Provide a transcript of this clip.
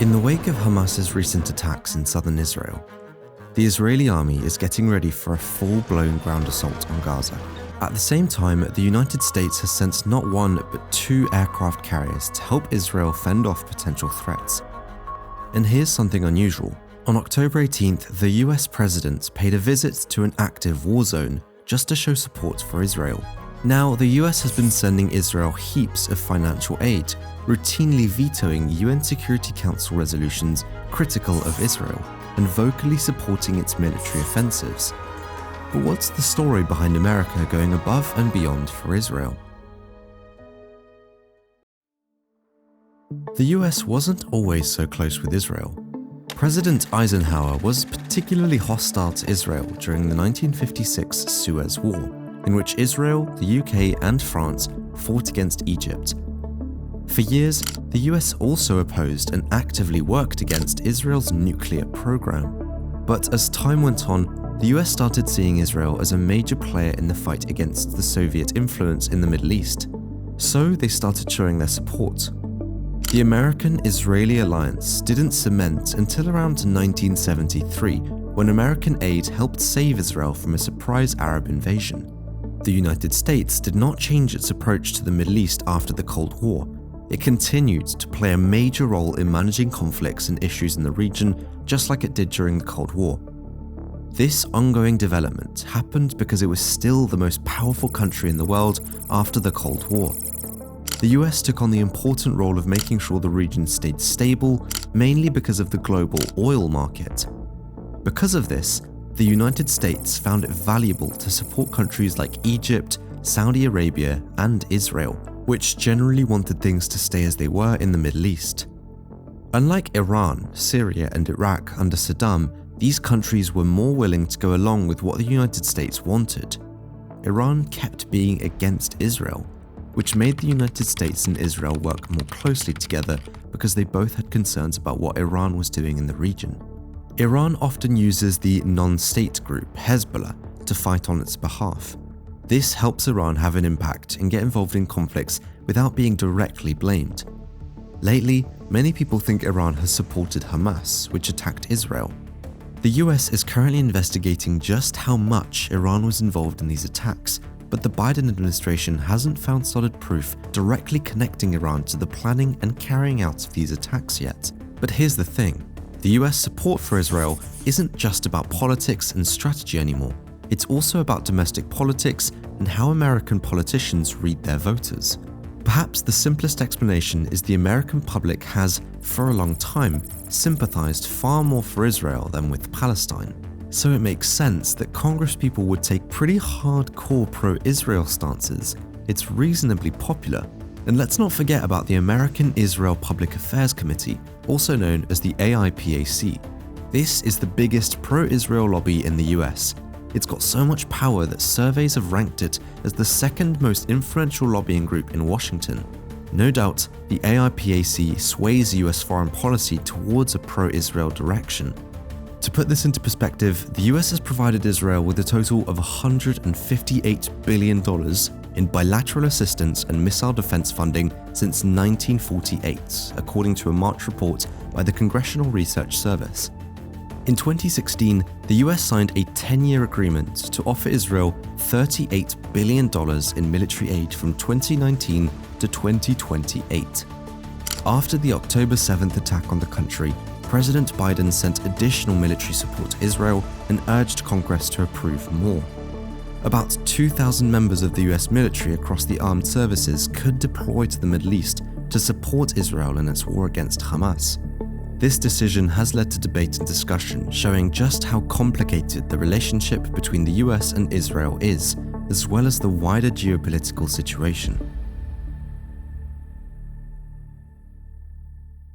In the wake of Hamas's recent attacks in southern Israel, the Israeli army is getting ready for a full-blown ground assault on Gaza. At the same time, the United States has sent not one but 2 aircraft carriers to help Israel fend off potential threats. And here's something unusual. On October 18th, the US president paid a visit to an active war zone just to show support for Israel. Now, the US has been sending Israel heaps of financial aid, routinely vetoing UN Security Council resolutions critical of Israel, and vocally supporting its military offensives. But what's the story behind America going above and beyond for Israel? The US wasn't always so close with Israel. President Eisenhower was particularly hostile to Israel during the 1956 Suez War, in which Israel, the UK, and France fought against Egypt. For years, the US also opposed and actively worked against Israel's nuclear program. But as time went on, the US started seeing Israel as a major player in the fight against the Soviet influence in the Middle East. So they started showing their support. The American-Israeli alliance didn't cement until around 1973, when American aid helped save Israel from a surprise Arab invasion. The United States did not change its approach to the Middle East after the Cold War. It continued to play a major role in managing conflicts and issues in the region, just like it did during the Cold War. This ongoing development happened because it was still the most powerful country in the world after the Cold War. The US took on the important role of making sure the region stayed stable, mainly because of the global oil market. Because of this, the United States found it valuable to support countries like Egypt, Saudi Arabia, and Israel, which generally wanted things to stay as they were in the Middle East. Unlike Iran, Syria, and Iraq under Saddam, these countries were more willing to go along with what the United States wanted. Iran kept being against Israel, which made the United States and Israel work more closely together because they both had concerns about what Iran was doing in the region. Iran often uses the non-state group Hezbollah to fight on its behalf. This helps Iran have an impact and get involved in conflicts without being directly blamed. Lately, many people think Iran has supported Hamas, which attacked Israel. The US is currently investigating just how much Iran was involved in these attacks, but the Biden administration hasn't found solid proof directly connecting Iran to the planning and carrying out of these attacks yet. But here's the thing, the US support for Israel isn't just about politics and strategy anymore. It's also about domestic politics and how American politicians read their voters. Perhaps the simplest explanation is the American public has, for a long time, sympathized far more for Israel than with Palestine. So it makes sense that congresspeople would take pretty hardcore pro-Israel stances. It's reasonably popular. And let's not forget about the American Israel Public Affairs Committee, also known as the AIPAC. This is the biggest pro-Israel lobby in the US. It's got so much power that surveys have ranked it as the second most influential lobbying group in Washington. No doubt, the AIPAC sways US foreign policy towards a pro-Israel direction. To put this into perspective, the US has provided Israel with a total of $158 billion in bilateral assistance and missile defense funding since 1948, according to a March report by the Congressional Research Service. In 2016, the US signed a 10-year agreement to offer Israel $38 billion in military aid from 2019 to 2028. After the October 7th attack on the country, President Biden sent additional military support to Israel and urged Congress to approve more. About 2,000 members of the US military across the armed services could deploy to the Middle East to support Israel in its war against Hamas. This decision has led to debate and discussion showing just how complicated the relationship between the US and Israel is, as well as the wider geopolitical situation.